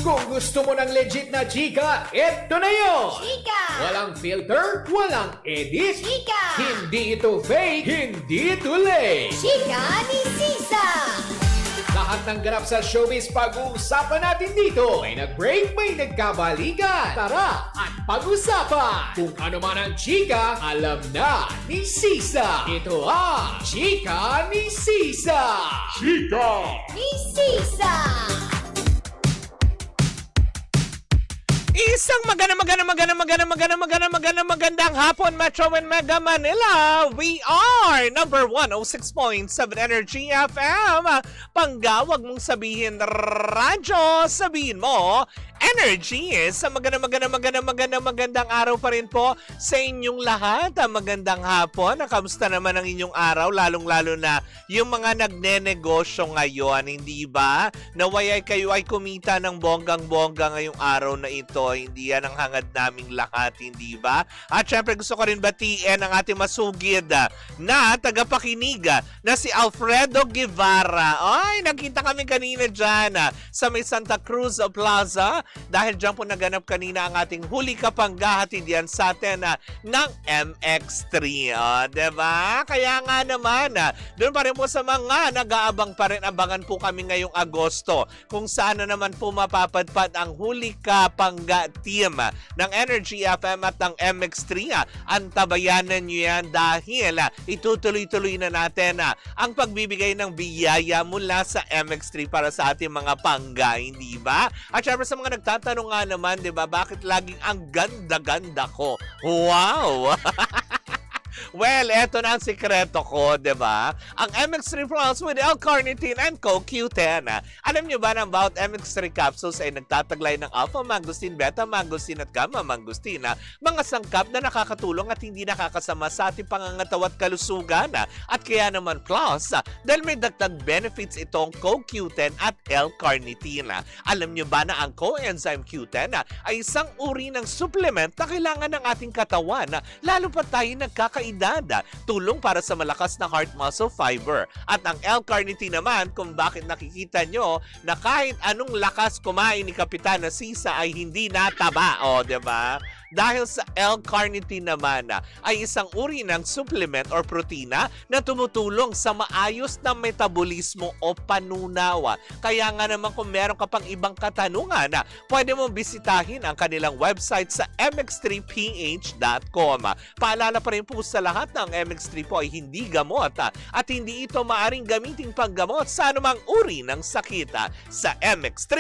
Kung gusto mo ng legit na chika, eto na yun! Chika! Walang filter, walang edit. Chika! Hindi ito fake, hindi ito lame. Chika ni Sisa! Lahat ng ganap sa showbiz pag-uusapan natin dito. May nag-break, may nagkabalikan. Tara at pag-usapan. Kung ano man ang chika, alam na ni Sisa. Ito ang Chika ni Sisa. Chika! Ni Sisa! Isang magandang hapon, Metro and Mega Manila. We are number 106.7 Energy FM. Panggawag mong sabihin radyo, sabihin mo Energy. Sa magandang araw pa rin po sa inyong lahat. Magandang hapon. Kamusta naman ang inyong araw? Lalong-lalo na yung mga nagnenegosyo ngayon, hindi ba? Naway kayo ay kumita ng bonggang-bongga ngayong araw na ito. Hindi yan ang hangad naming lahat, hindi ba? At syempre gusto ko rin batiin ang ating masugid na tagapakinig na si Alfredo Guevara. Ay, nakita kami kanina dyan sa may Santa Cruz Plaza dahil dyan po naganap kanina ang ating huli kapanggahatid yan sa atin ng MX3. Diba? Kaya nga naman, doon pa rin po sa mga nag-aabang pa rin, abangan po kami ngayong Agosto kung saan na naman po mapapadpad ang huli kapangga team ng Energy FM at ng MX3. Antabayanan nyo yan dahil itutuloy-tuloy na natin ang pagbibigay ng biyaya mula sa MX3 para sa ating mga pangga, hindi ba? At syempre sa mga nagtatanong nga naman, di ba, bakit laging ang ganda-ganda ko? Wow! Well, eto na ang sikreto ko, di ba? Ang MX3 Plus with L-carnitine and CoQ10. Alam nyo ba na bawat MX3 capsules ay nagtataglay ng alpha-mangosteen, beta-mangosteen at gamma-mangosteen, mga sangkap na nakakatulong at hindi nakakasama sa ating pangangatawa at kalusugan. At kaya naman plus, dahil may dagdag benefits itong CoQ10 at L-carnitine. Alam nyo ba na ang coenzyme Q10 ay isang uri ng supplement na kailangan ng ating katawan, lalo pa tayo nagkakaedad. Tulong para sa malakas na heart muscle fiber. At ang L-carnitine naman, kung bakit nakikita nyo na kahit anong lakas kumain ni Kapitan na Sisa ay hindi nataba. O, diba? Dahil sa L-carnitine naman ay isang uri ng supplement or protina na tumutulong sa maayos na metabolismo o panunawa. Kaya nga naman kung meron ka pang ibang katanungan, pwede mong bisitahin ang kanilang website sa mx3ph.com. Paalala pa rin po sa lahat ng MX3 po ay hindi gamot at hindi ito maaring gamitin panggamot sa anumang uri ng sakit. Sa MX3,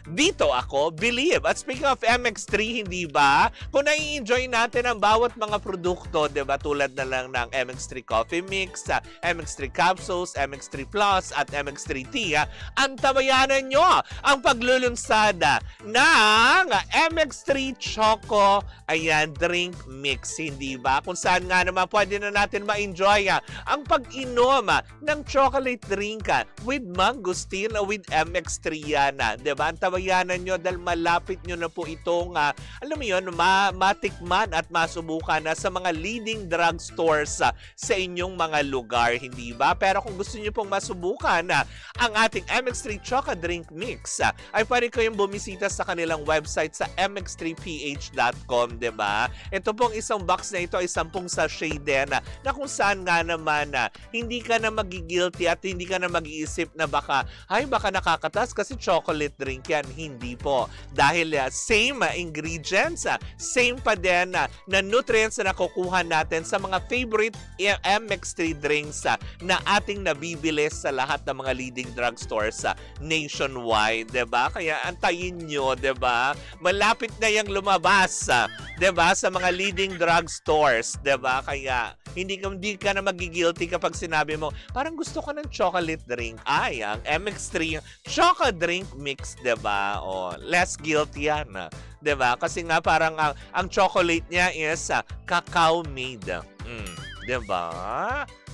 dito ako believe. At speaking of MX3, hindi ba? Kung nai-enjoy natin ang bawat mga produkto, diba, tulad na lang ng MX3 Coffee Mix, MX3 Capsules, MX3 Plus, at MX3 Tea, antabayanan nyo ang paglulunsad ng MX3 Choco, ayan, drink mix, hindi ba? Kung saan nga naman pwede na natin ma-enjoy ang pag-inom ng chocolate drink with mangosteen with MX3 yan, diba? Antabayanan nyo dahil malapit nyo na po itong, alam mo yun, matikman at masubukan na sa mga leading drugstores sa inyong mga lugar, hindi ba? Pero kung gusto niyo pong masubukan ang ating MX3 Choco Drink Mix, ay pwede kayong bumisita sa kanilang website sa mx3ph.com, diba? Ito pong isang box na ito ay 10 sachet din na kung saan nga naman hindi ka na magigilty at hindi ka na mag-iisip na baka nakakatas kasi chocolate drink yan. Hindi po. Dahil same ingredients, same pa din na nutrients na nakukuha natin sa mga favorite MX3 drinks na ating nabibili sa lahat ng mga leading drugstores nationwide, diba? Kaya antayin nyo, diba? Malapit na yung lumabas, diba? Sa mga leading drugstores, diba? Kaya hindi ka na magigilty kapag sinabi mo, parang gusto ko ng chocolate drink. Ay, ang MX3 Choco Drink Mix, diba? O, less guilty yan. Diba? Kasi nga parang ang chocolate niya is cacao made. Diba?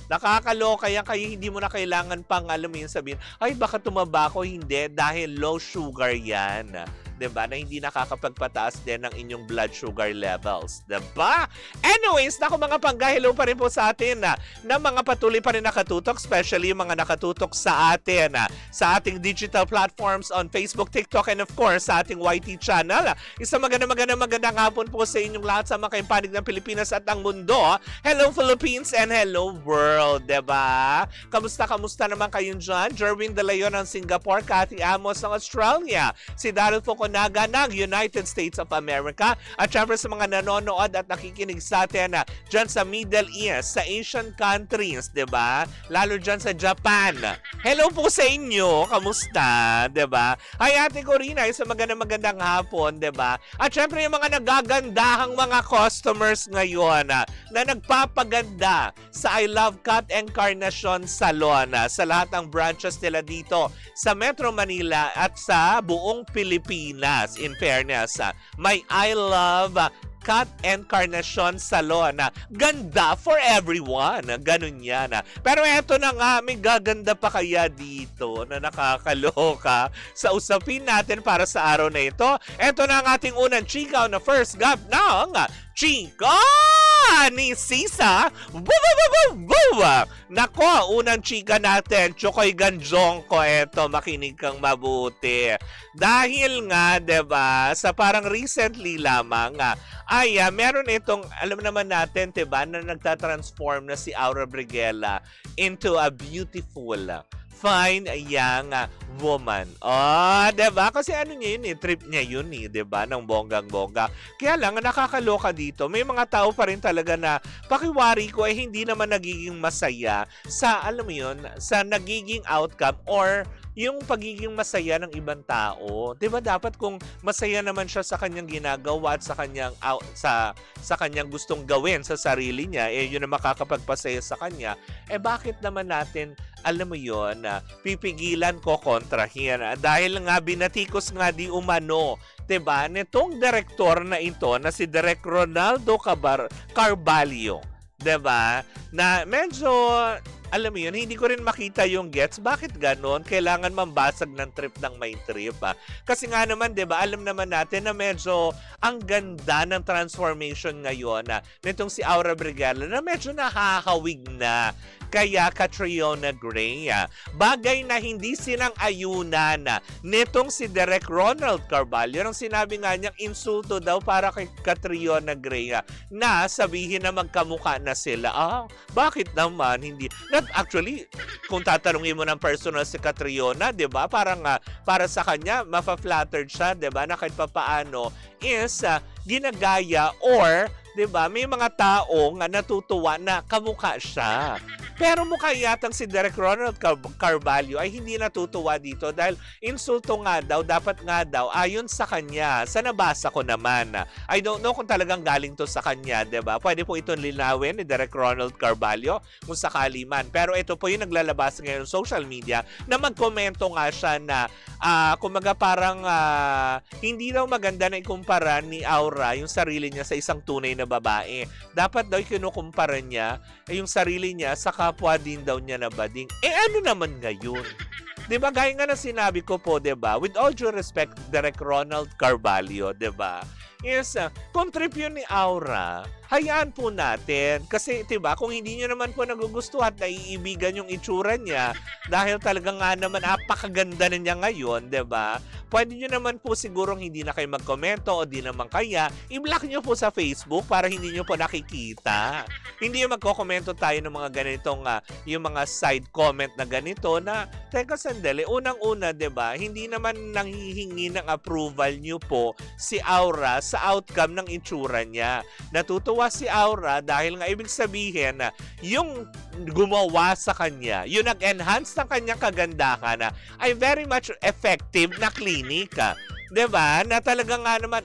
Nakakaloka yan, kaya hindi mo na kailangan pang alam mo yun sabihin, ay baka tumaba ako, hindi, dahil low sugar yan. 'Diba? Na hindi nakakapagpataas din ng inyong blood sugar levels. 'Diba? Anyways, naku mga pangga, hello pa rin po sa atin na mga patuloy pa rin nakatutok, especially yung mga nakatutok sa atin sa ating digital platforms on Facebook, TikTok, and of course sa ating YT channel. Isang magandang hapon po sa inyong lahat sa mga panig ng Pilipinas at ang mundo. Hello Philippines and hello world, 'diba? Kamusta naman kayong dyan? Jerwin De Leon ng Singapore, Cathy Amos ng Australia, si Daryl Fukunaga ng United States of America, at syempre sa mga nanonood at nakikinig sa atin dyan sa Middle East, sa Asian countries, 'di ba? Lalo dyan sa Japan. Hello po sa inyo. Kamusta? 'Di ba? Hi Ate Corina, isang magandang hapon, 'di ba? At syempre yung mga nagagandahang mga customers ngayon na nagpapaganda sa I Love Cut Encarnacion Salon sa lahat ng branches nila dito sa Metro Manila at sa buong Pilipinas. In fairness, may I Love Cut Encarnacion Salon. Ganda for everyone. Ganun yan. Pero eto na nga, may gaganda pa kaya dito na nakakaloka sa usapin natin para sa araw na ito. Eto na ang ating unang chika on the first gap ng Chika ni Sisa. Nako, unang chika natin, Chokoy Ganjong ko. Eto, makinig kang mabuti. Dahil nga, 'di ba, sa parang recently lamang ay meron itong, alam naman natin, 'di ba, na nagtatransform na si Aura Briguela into a beautiful, fine young woman. Oh, 'di ba? Kasi ano niya yun, trip niya yun, 'di ba? Ng bonggang-bongga. Kaya lang nakakaloka dito. May mga tao pa rin talaga na pakiwari ko ay hindi naman nagiging masaya sa, alam mo yun, sa nagiging outcome or yung pagiging masaya ng ibang tao. 'Di ba dapat kung masaya naman siya sa kanyang ginagawa at sa kanyang sa kanyang gustong gawin sa sarili niya, yun ang makakapagpasaya sa kanya. Bakit naman natin, alam mo yon, pipigilan ko kontrahin? Dahil nga binatikos nga di umano, 'di ba, nitong direktor na ito na si Direk Ronaldo Carballo, 'di ba? Na medyo, alam mo yun, hindi ko rin makita yung gets. Bakit ganon? Kailangan mambasag ng trip ng may trip. Kasi nga naman, 'di ba, alam naman natin na medyo ang ganda ng transformation ngayon nitong si Aura Briguela na medyo nahahawig na kaya Catriona Gray. Bagay na hindi sinang-ayunan nitong si Direk Ronald Carballo nang sinabi nga niyang insulto daw para kay Catriona Gray na sabihin na magkamukha na sila. Bakit naman hindi? Actually, kung tatanungin mo ng personal si Catriona, 'di ba? Parang para sa kanya mafa-flattered siya, 'di ba? Na kahit papaano is ginagaya or 'di ba? May mga tao nga natutuwa na kamukha siya. Pero mukha yatang si Direk Ronald Carballo ay hindi natutuwa dito dahil insulto nga daw, dapat nga daw, ayon sa kanya, sa nabasa ko naman. I don't know kung talagang galing to sa kanya, 'di ba? Pwede po itong linawin ni Direk Ronald Carballo kung sakali man. Pero ito po yung naglalabas ngayon sa social media na magkomento nga siya na kumaga parang hindi daw maganda na ikumpara ni Aura yung sarili niya sa isang tunay na babae. Dapat daw kinukumpara niya yung sarili niya sa kapwa din daw niya na bading. Ano naman ngayon? 'Di ba? Gaya nga na sinabi ko po, 'di ba? With all due respect, Direk Ronald Carballo, 'di ba? Yes, kung trip yun ni Aura, hayaan po natin. Kasi, 'di ba, kung hindi niyo naman po nagugustuhan, naiibigan yung itsura niya, dahil talaga nga naman apakaganda na niya ngayon, 'di ba? Pwede niyo naman po sigurong hindi na kayo magkomento o di naman kaya, i-block niyo po sa Facebook para hindi niyo po nakikita. Hindi yung magkokomento tayo ng mga ganitong, yung mga side comment na ganito na, teka sandali, unang-una, 'di ba, hindi naman nanghihingi ng approval niyo po si Aura sa outcome ng itsura niya. Natutuwa si Aura dahil nga ibig sabihin na yung gumawa sa kanya, yung nag-enhance ng kanyang kagandahan ay very much effective na clinic. 'Di ba? Na talaga nga naman,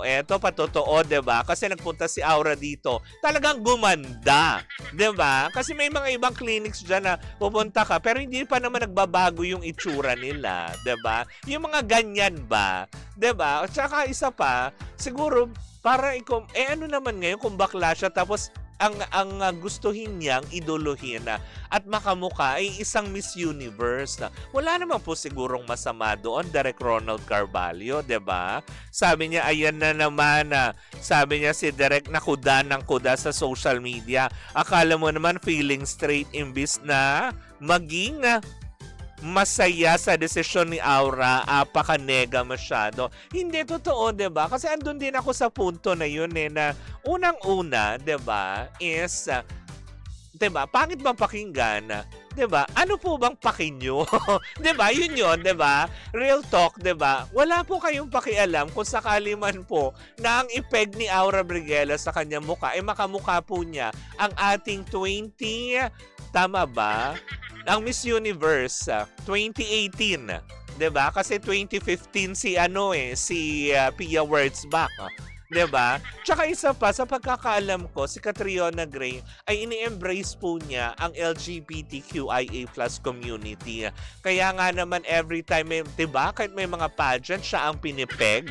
eto patotoo, 'di ba? Kasi nagpunta si Aura dito, talagang gumanda. 'Di ba? Kasi may mga ibang clinics diyan na pupunta ka pero hindi pa naman nagbabago yung itsura nila, 'di ba? Yung mga ganyan ba? 'Di ba? At saka isa pa, siguro para ano naman ngayon kung bakla siya tapos gustuhin niyang idolohin at makamukha ay isang Miss Universe. Wala naman po sigurong masama doon, Direk Ronald Carvalho, 'di ba? Sabi niya, ayan na naman, sabi niya si Direk nakuda ng kuda sa social media. Akala mo naman feeling straight imbis na maging masaya sa desisyon ni Aura, apaka-nega masyado. Hindi totoo, 'di ba? Kasi andun din ako sa punto na yun na unang-una, 'di ba, is 'di ba, pangit bang pakinggan? 'Di ba? Ano po bang pakinyo? 'Di ba? Yun, 'di ba? Real talk, 'di ba? Wala po kayong pakialam kung sakali man po na ang ipeg ni Aura Briguela sa kanyang mukha ay makamukha po niya ang ating 20, tama ba? Ang Miss Universe 2018, 'di ba? Kasi 2015 si Pia Wurtzbach, 'di ba? Tsaka isa pa sa pagkakaalam ko, si Catriona Gray ay ini-embrace po niya ang LGBTQIA+ community. Kaya nga naman every time, 'di ba? Kahit may mga pageant, siya ang pinipeg.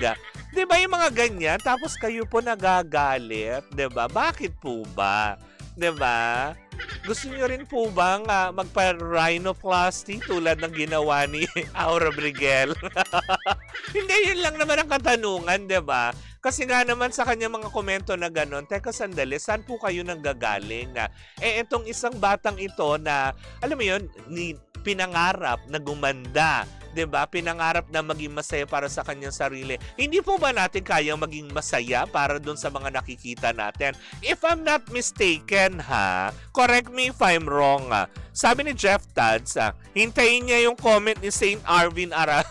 'Di ba yung mga ganyan? Tapos kayo po nagagalit, 'di ba? Bakit po ba? 'Di ba? Gusto niyo rin po bang magpa-rhinoplasty tulad ng ginawa ni Aura Briguel? Hindi, yun lang naman ang katanungan, 'di ba? Kasi nga naman sa kanya mga komento na gano'n, teka sandali, saan po kayo nanggagaling? Itong isang batang ito na, alam mo yun, pinangarap na gumanda, 'di ba? Pinangarap na maging masaya para sa kanyang sarili. Hindi po ba natin kayang maging masaya para dun sa mga nakikita natin? If I'm not mistaken, correct me if I'm wrong. Sabi ni Jeff Tads, hintayin niya yung comment ni Saint Arvin Ara.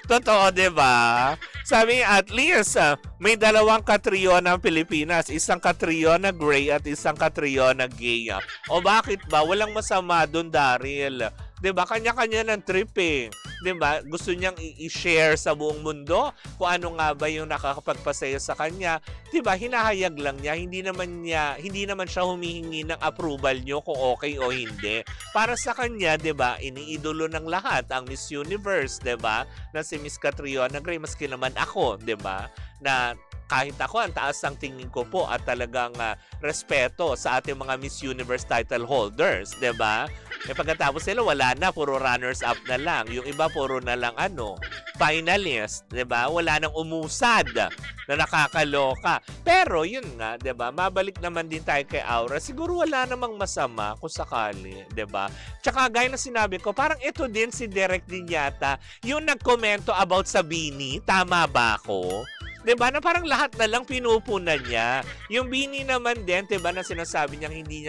Totoo, 'di ba? Sabi niya, at least may dalawang Catriona ang Pilipinas, isang Catriona Gray at isang Catriona Gay. O bakit ba? Walang masama doon, Daryl. 'Di ba? Kanya-kanya ng trip eh. 'Di ba? Gusto niyang i-share sa buong mundo kung ano nga ba yung nakakapagpasaya sa kanya. 'Di ba? Hinahayag lang niya, hindi naman siya humihingi ng approval niyo kung okay o hindi. Para sa kanya, 'di ba? Iniidolo ng lahat ang Miss Universe, 'di ba? Na si Miss Catriona Gray, maski naman ako, 'di ba? Na kahit ako, ang taas ang tingin ko po at talagang respeto sa ating mga Miss Universe title holders, 'di ba? Pagkatapos sila, wala na, puro runners up na lang. Yung iba, puro na lang finalist, 'di ba? Wala nang umusad na nakakaloka. Pero yun nga, 'di ba? Mabalik naman din tayo kay Aura. Siguro wala namang masama kung sakali, 'di ba? Tsaka gaya na sinabi ko, parang ito din si Direk din yata yung nagkomento about sa Bini. Tama ba ako? 'Di ba? Na parang lahat na lang pinupunan niya. Yung Bini naman din, 'di ba, na sinasabi niya hindi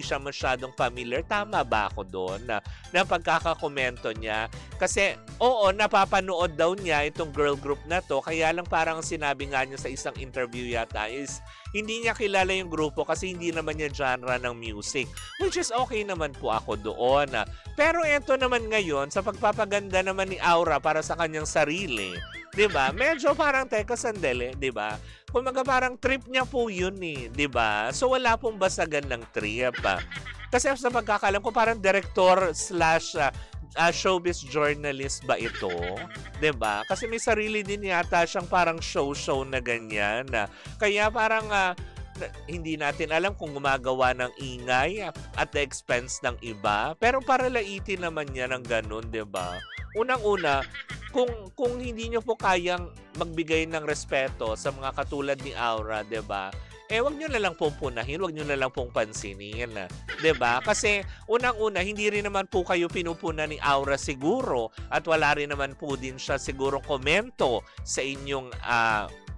siya masyadong familiar. Tama ba ako doon na pagkakakomento niya? Kasi oo, napapanood daw niya itong girl group na to. Kaya lang parang sinabi nga niya sa isang interview yata is hindi niya kilala yung grupo kasi hindi naman niya genre ng music. Which is okay naman po ako doon. Pero eto naman ngayon, sa pagpapaganda naman ni Aura para sa kanyang sarili, 'di ba? Medyo parang teka sandali, 'di ba? Kumaga parang trip niya po 'yun 'di ba? So wala pong basagan ng trip. Kasi sa pagkakalam ko parang director / showbiz journalist ba ito? 'Di ba? Kasi may sarili din yata siyang parang show na ganyan. Kaya parang hindi natin alam kung gumagawa ng ingay at the expense ng iba. Pero para laitin naman niya ng ganun, 'di ba? Unang-una, kung hindi niyo po kayang magbigay ng respeto sa mga katulad ni Aura, 'di ba? Wag niyo na lang pong punahin, wag niyo na lang pong pansinin, 'di ba? Kasi unang-una, hindi rin naman po kayo pinupunan ni Aura siguro at wala rin naman po din siya siguro komento sa inyong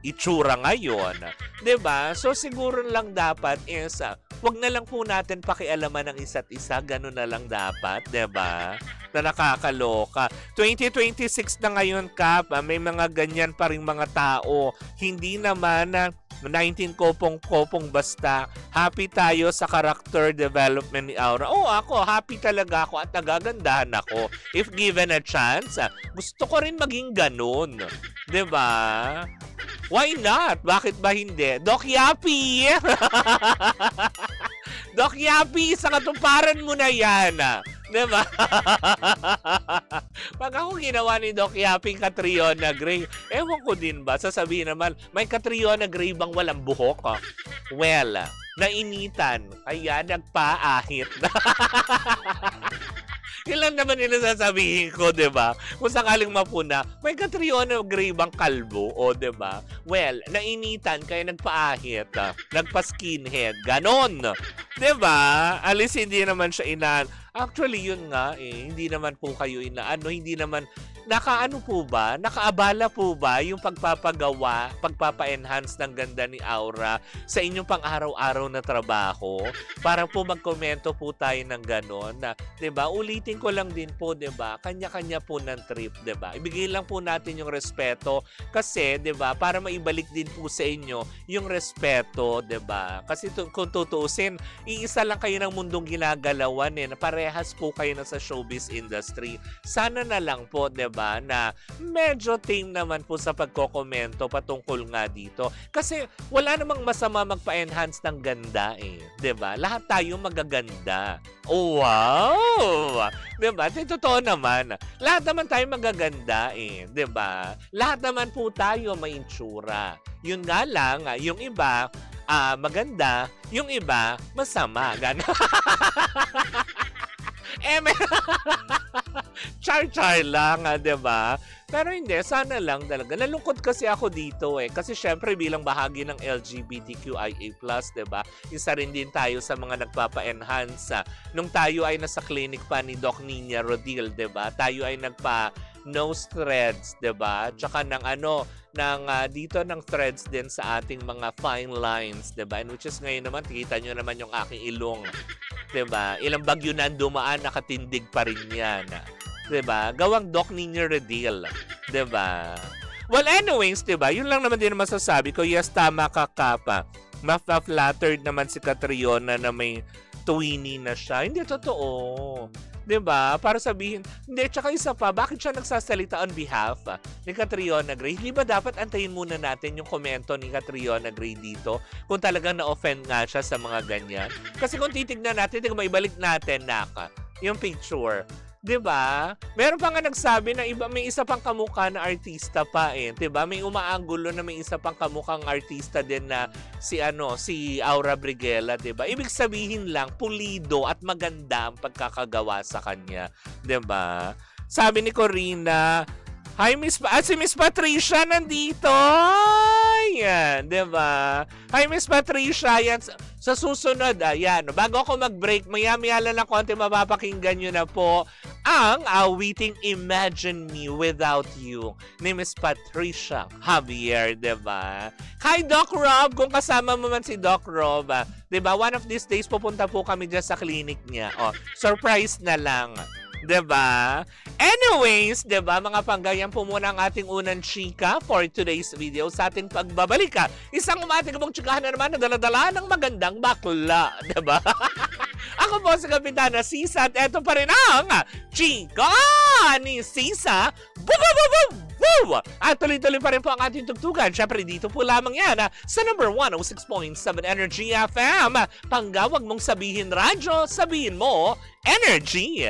itsura ngayon, 'di ba? So siguro lang dapat is wag na lang po natin pakialaman ng isa't isa, ganun na lang dapat, 'di ba? Na nakakaloka. 2026 na ngayon, Kap, may mga ganyan pa ring mga tao. Hindi naman 19 kopong basta. Happy tayo sa character development ni Aura. Oh, ako, happy talaga ako at nagagandahan ako. If given a chance, gusto ko rin maging ganun. 'Di ba? Why not? Bakit ba hindi? Doc Yapi! Doc Yapi, sa katuparan mo na yan. Diba? Pag ako ginawa ni Doc Yapi Catriona Gray, ewan ko din ba, sasabihin naman, may Catriona Gray bang walang buhok? Well, nainitan, kaya nagpaahit na. Yun lang naman nila sasabihin ko, di ba? Kung sakaling mapuna, may Catriona Gray bang kalbo? O, di ba? Well, nainitan kaya nagpaahit, nagpa-skinhead, ganon. Di ba? Alis hindi naman siya Actually, yun nga hindi naman po kayo hindi naman, nakaano po ba? Nakaabala po ba yung pagpapa-enhance ng ganda ni Aura sa inyong pang-araw-araw na trabaho? Para po magkomento po tayo ng ganon na, 'di ba? Ulitin ko lang din po, 'di ba? Kanya-kanya po ng trip, 'di ba? Ibigay lang po natin yung respeto kasi, 'di ba? Para maibalik din po sa inyo yung respeto, 'di ba? Kasi kung tutuusin, iisa lang kayo ng mundong ginagalawan na parehas po kayo na sa showbiz industry. Sana na lang po, 'di ba, na medyo tame naman po sa pagkokomento patungkol nga dito. Kasi wala namang masama magpa-enhance ng ganda 'di ba? Lahat tayo magaganda. Oh, wow! 'Di ba? Totoo naman. Lahat naman tayo magaganda 'di ba? Lahat naman po tayo may itsura. Yun nga lang, yung iba maganda, yung iba masama. Char-char lang, di ba? Pero hindi, sana lang talaga. Nalungkot kasi ako dito Kasi syempre bilang bahagi ng LGBTQIA+, di ba? Isa rin din tayo sa mga nagpapa-enhance. Nung tayo ay nasa clinic pa ni Doc Nina Rodil, di ba? Tayo ay nose threads, 'di ba? Tsaka dito ng threads din sa ating mga fine lines, 'di ba? And which is ngayon naman kita nyo naman yung aking ilong, 'di ba? Ilang bagyo na dumaan, nakatindig pa rin 'yan. 'Di ba? Gawang Doc Nino Redil, 'di ba? Well, anyways, 'di ba? Yun lang naman din masasabi ko. Yes, tama ka, Kapa. Ma-flattered naman si Catriona na may twinny na siya. Hindi totoo. 'Di ba? Para sabihin, hindi, tsaka isa pa, bakit siya nagsasalita on behalf ni Catriona Gray? Hindi ba dapat antayin muna natin yung komento ni Catriona Gray dito kung talagang na-offend nga siya sa mga ganyan? Kasi kung titignan natin, maibalik natin yung picture. 'Di ba? Meron pa nga nagsabi na may isa pang kamukha na artista pa 'di ba? May umaanggulo na may isa pang kamukhang artista din na si Aura Briguela, 'di ba? Ibig sabihin lang pulido at maganda ang pagkakagawa sa kanya, 'di ba? Sabi ni Corina, hi si Miss Patricia nandito. Yan, 'di ba? Hi Miss Patricia, yan sa susunod, ayan, bago ako mag-break, maya-maya lang ng konti mapapakinggan nyo na po ang awiting Imagine Me Without You ni Miss Patricia Javier, diba? Hi Doc Rob, kung kasama mo man si Doc Rob, diba? One of these days pupunta po kami dyan sa clinic niya. Surprise na lang. 'Di ba? Anyways, 'di ba, mga panggayan po muna ang ating unang chika for today's video. Sa ating pagbabalik, isang umating mong chikahan na naman na dala-dala ng magandang bakla, 'di ba? Ako po si Kapitana Sisa at eto pa rin ang chika ni Sisa. Woo! At tuloy-tuloy pa rin po ang ating tugtugan. Syempre dito po lamang yan sa number 106.7 Energy FM. Panggawag mong sabihin radyo, sabihin mo energy.